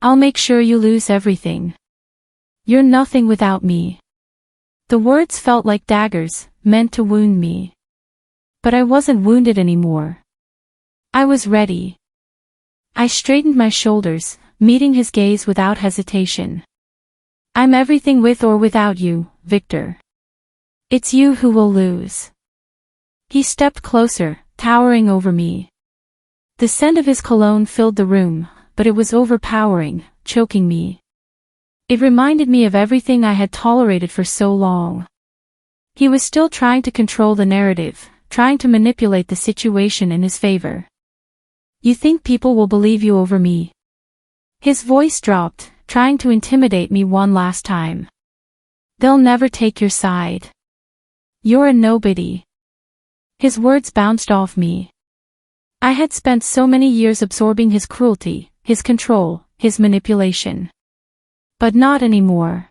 I'll make sure you lose everything. You're nothing without me. The words felt like daggers, meant to wound me. But I wasn't wounded anymore. I was ready. I straightened my shoulders, meeting his gaze without hesitation. I'm everything with or without you, Victor. It's you who will lose. He stepped closer, towering over me. The scent of his cologne filled the room, but it was overpowering, choking me. It reminded me of everything I had tolerated for so long. He was still trying to control the narrative, trying to manipulate the situation in his favor. You think people will believe you over me? His voice dropped, trying to intimidate me one last time. They'll never take your side. You're a nobody. His words bounced off me. I had spent so many years absorbing his cruelty, his control, his manipulation. But not anymore.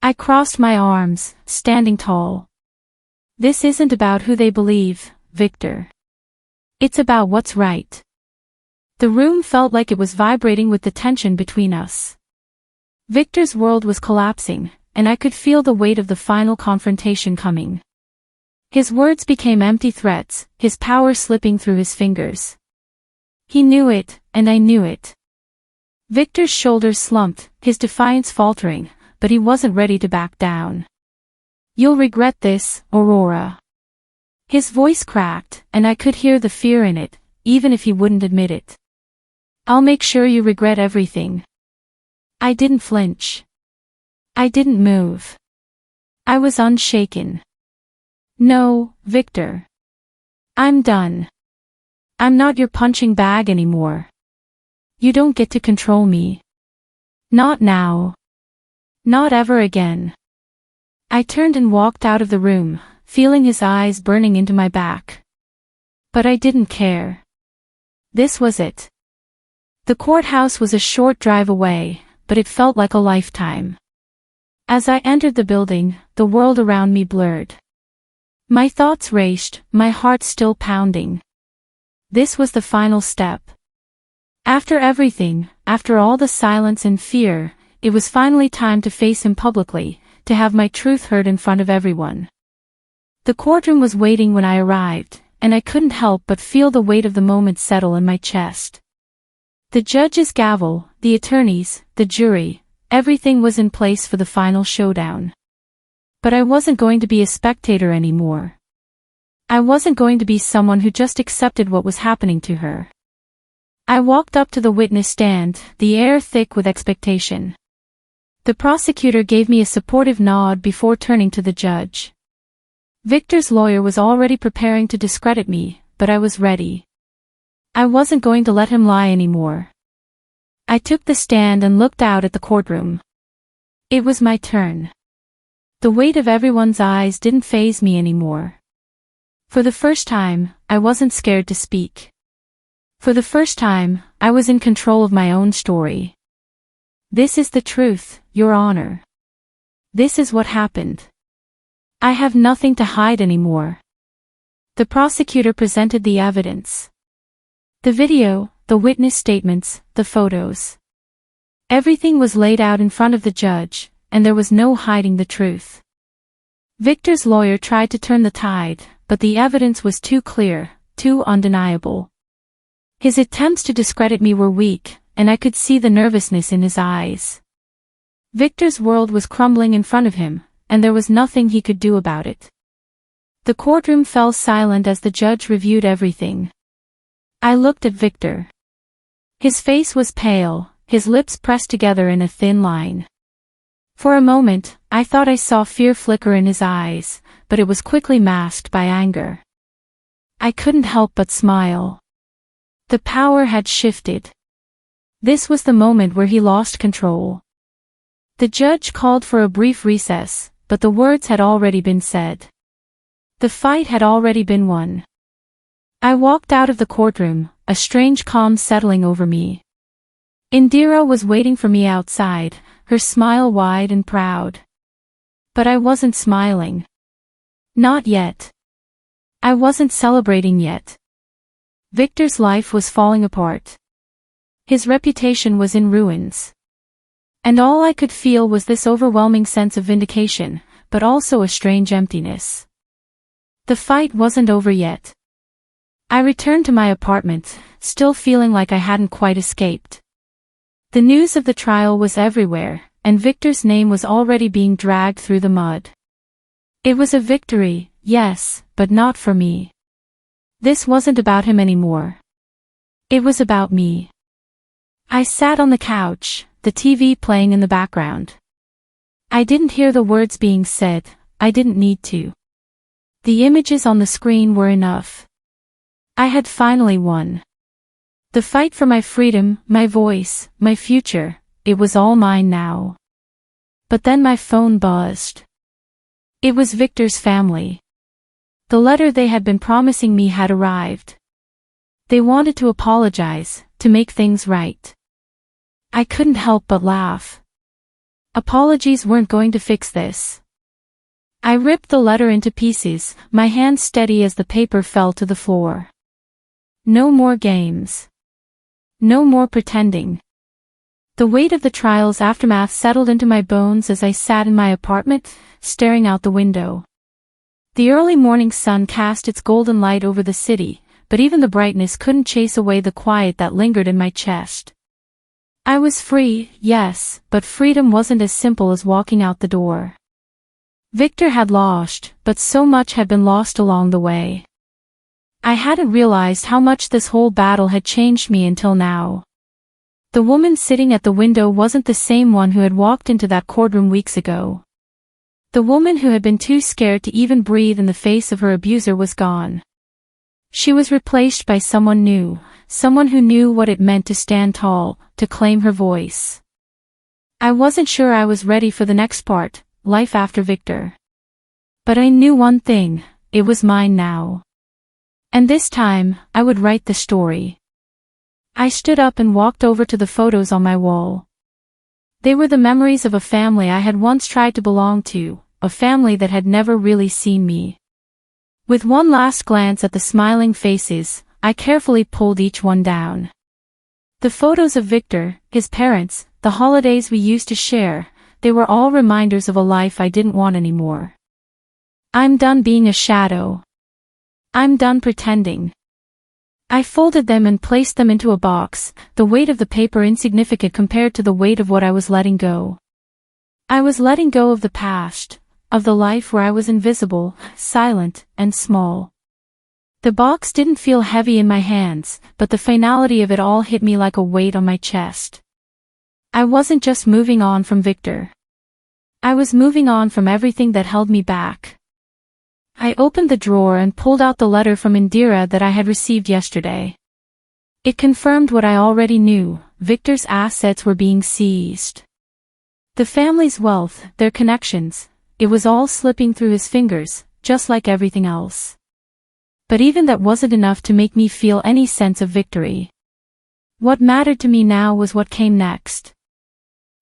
I crossed my arms, standing tall. This isn't about who they believe, Victor. It's about what's right. The room felt like it was vibrating with the tension between us. Victor's world was collapsing, and I could feel the weight of the final confrontation coming. His words became empty threats, his power slipping through his fingers. He knew it, and I knew it. Victor's shoulders slumped, his defiance faltering, but he wasn't ready to back down. You'll regret this, Aurora. His voice cracked, and I could hear the fear in it, even if he wouldn't admit it. I'll make sure you regret everything. I didn't flinch. I didn't move. I was unshaken. No, Victor. I'm done. I'm not your punching bag anymore. You don't get to control me. Not now. Not ever again. I turned and walked out of the room, feeling his eyes burning into my back. But I didn't care. This was it. The courthouse was a short drive away, but it felt like a lifetime. As I entered the building, the world around me blurred. My thoughts raced, my heart still pounding. This was the final step. After everything, after all the silence and fear, it was finally time to face him publicly, to have my truth heard in front of everyone. The courtroom was waiting when I arrived, and I couldn't help but feel the weight of the moment settle in my chest. The judge's gavel, the attorneys, the jury, everything was in place for the final showdown. But I wasn't going to be a spectator anymore. I wasn't going to be someone who just accepted what was happening to her. I walked up to the witness stand, the air thick with expectation. The prosecutor gave me a supportive nod before turning to the judge. Victor's lawyer was already preparing to discredit me, but I was ready. I wasn't going to let him lie anymore. I took the stand and looked out at the courtroom. It was my turn. The weight of everyone's eyes didn't faze me anymore. For the first time, I wasn't scared to speak. For the first time, I was in control of my own story. This is the truth, Your Honor. This is what happened. I have nothing to hide anymore. The prosecutor presented the evidence. The video, the witness statements, the photos. Everything was laid out in front of the judge, and there was no hiding the truth. Victor's lawyer tried to turn the tide, but the evidence was too clear, too undeniable. His attempts to discredit me were weak, and I could see the nervousness in his eyes. Victor's world was crumbling in front of him, and there was nothing he could do about it. The courtroom fell silent as the judge reviewed everything. I looked at Victor. His face was pale, his lips pressed together in a thin line. For a moment, I thought I saw fear flicker in his eyes, but it was quickly masked by anger. I couldn't help but smile. The power had shifted. This was the moment where he lost control. The judge called for a brief recess, but the words had already been said. The fight had already been won. I walked out of the courtroom, a strange calm settling over me. Indira was waiting for me outside, her smile wide and proud. But I wasn't smiling. Not yet. I wasn't celebrating yet. Victor's life was falling apart. His reputation was in ruins. And all I could feel was this overwhelming sense of vindication, but also a strange emptiness. The fight wasn't over yet. I returned to my apartment, still feeling like I hadn't quite escaped. The news of the trial was everywhere, and Victor's name was already being dragged through the mud. It was a victory, yes, but not for me. This wasn't about him anymore. It was about me. I sat on the couch, the TV playing in the background. I didn't hear the words being said, I didn't need to. The images on the screen were enough. I had finally won. The fight for my freedom, my voice, my future, it was all mine now. But then my phone buzzed. It was Victor's family. The letter they had been promising me had arrived. They wanted to apologize, to make things right. I couldn't help but laugh. Apologies weren't going to fix this. I ripped the letter into pieces, my hand steady as the paper fell to the floor. No more games. No more pretending. The weight of the trial's aftermath settled into my bones as I sat in my apartment, staring out the window. The early morning sun cast its golden light over the city, but even the brightness couldn't chase away the quiet that lingered in my chest. I was free, yes, but freedom wasn't as simple as walking out the door. Victor had lost, but so much had been lost along the way. I hadn't realized how much this whole battle had changed me until now. The woman sitting at the window wasn't the same one who had walked into that courtroom weeks ago. The woman who had been too scared to even breathe in the face of her abuser was gone. She was replaced by someone new, someone who knew what it meant to stand tall, to claim her voice. I wasn't sure I was ready for the next part, life after Victor. But I knew one thing, it was mine now. And this time, I would write the story. I stood up and walked over to the photos on my wall. They were the memories of a family I had once tried to belong to, a family that had never really seen me. With one last glance at the smiling faces, I carefully pulled each one down. The photos of Victor, his parents, the holidays we used to share, they were all reminders of a life I didn't want anymore. I'm done being a shadow. I'm done pretending. I folded them and placed them into a box, the weight of the paper insignificant compared to the weight of what I was letting go. I was letting go of the past, of the life where I was invisible, silent, and small. The box didn't feel heavy in my hands, but the finality of it all hit me like a weight on my chest. I wasn't just moving on from Victor. I was moving on from everything that held me back. I opened the drawer and pulled out the letter from Indira that I had received yesterday. It confirmed what I already knew, Victor's assets were being seized. The family's wealth, their connections, it was all slipping through his fingers, just like everything else. But even that wasn't enough to make me feel any sense of victory. What mattered to me now was what came next.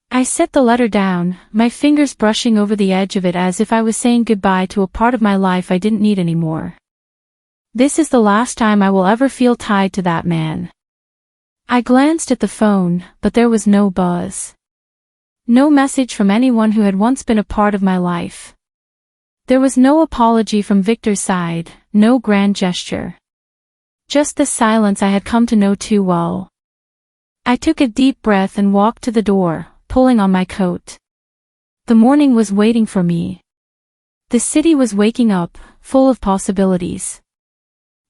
I set the letter down, my fingers brushing over the edge of it as if I was saying goodbye to a part of my life I didn't need anymore. This is the last time I will ever feel tied to that man. I glanced at the phone, but there was no buzz. No message from anyone who had once been a part of my life. There was no apology from Victor's side, no grand gesture. Just the silence I had come to know too well. I took a deep breath and walked to the door, pulling on my coat. The morning was waiting for me. The city was waking up, full of possibilities.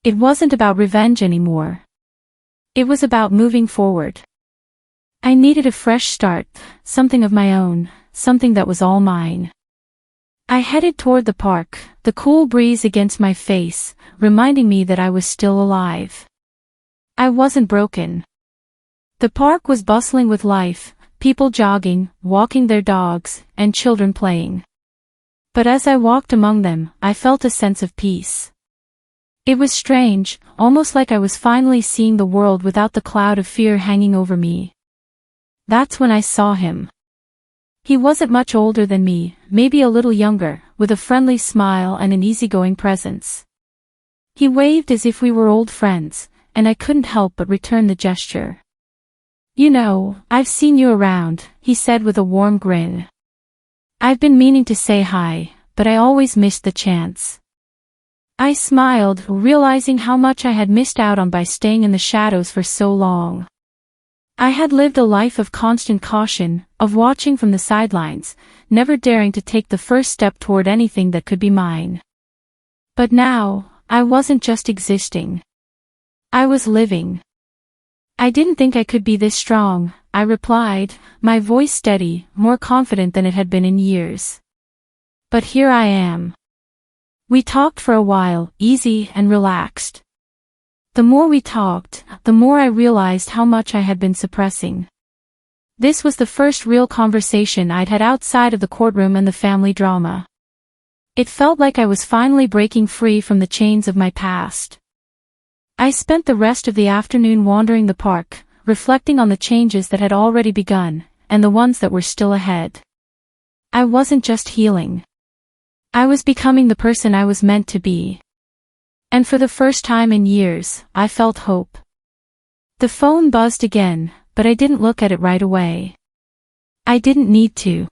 It wasn't about revenge anymore. It was about moving forward. I needed a fresh start, something of my own, something that was all mine. I headed toward the park, the cool breeze against my face, reminding me that I was still alive. I wasn't broken. The park was bustling with life, people jogging, walking their dogs, and children playing. But as I walked among them, I felt a sense of peace. It was strange, almost like I was finally seeing the world without the cloud of fear hanging over me. That's when I saw him. He wasn't much older than me, maybe a little younger, with a friendly smile and an easygoing presence. He waved as if we were old friends, and I couldn't help but return the gesture. "You know, I've seen you around," he said with a warm grin. "I've been meaning to say hi, but I always missed the chance." I smiled, realizing how much I had missed out on by staying in the shadows for so long. I had lived a life of constant caution, of watching from the sidelines, never daring to take the first step toward anything that could be mine. But now, I wasn't just existing. I was living. "I didn't think I could be this strong," I replied, my voice steady, more confident than it had been in years. "But here I am." We talked for a while, easy and relaxed. The more we talked, the more I realized how much I had been suppressing. This was the first real conversation I'd had outside of the courtroom and the family drama. It felt like I was finally breaking free from the chains of my past. I spent the rest of the afternoon wandering the park, reflecting on the changes that had already begun, and the ones that were still ahead. I wasn't just healing. I was becoming the person I was meant to be. And for the first time in years, I felt hope. The phone buzzed again, but I didn't look at it right away. I didn't need to.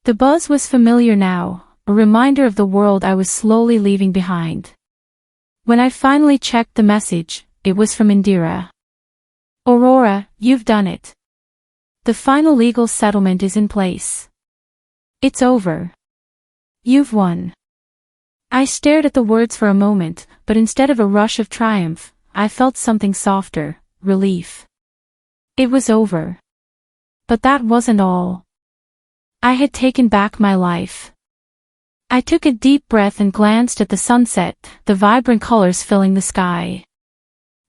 The buzz was familiar now, a reminder of the world I was slowly leaving behind. When I finally checked the message, it was from Indira. "Aurora, you've done it. The final legal settlement is in place. It's over. You've won." I stared at the words for a moment, but instead of a rush of triumph, I felt something softer, relief. It was over. But that wasn't all. I had taken back my life. I took a deep breath and glanced at the sunset, the vibrant colors filling the sky.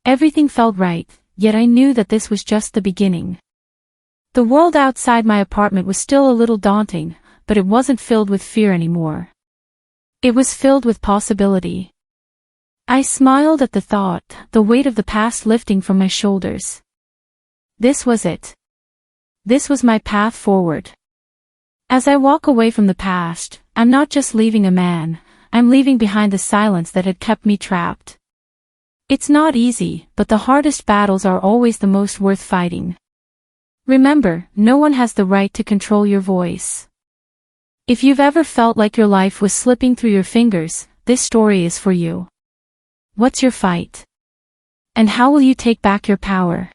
Everything felt right, yet I knew that this was just the beginning. The world outside my apartment was still a little daunting, but it wasn't filled with fear anymore. It was filled with possibility. I smiled at the thought, the weight of the past lifting from my shoulders. This was it. This was my path forward. As I walk away from the past, I'm not just leaving a man, I'm leaving behind the silence that had kept me trapped. It's not easy, but the hardest battles are always the most worth fighting. Remember, no one has the right to control your voice. If you've ever felt like your life was slipping through your fingers, this story is for you. What's your fight? And how will you take back your power?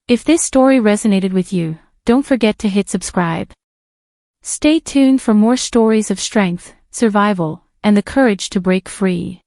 If this story resonated with you, don't forget to hit subscribe. Stay tuned for more stories of strength, survival, and the courage to break free.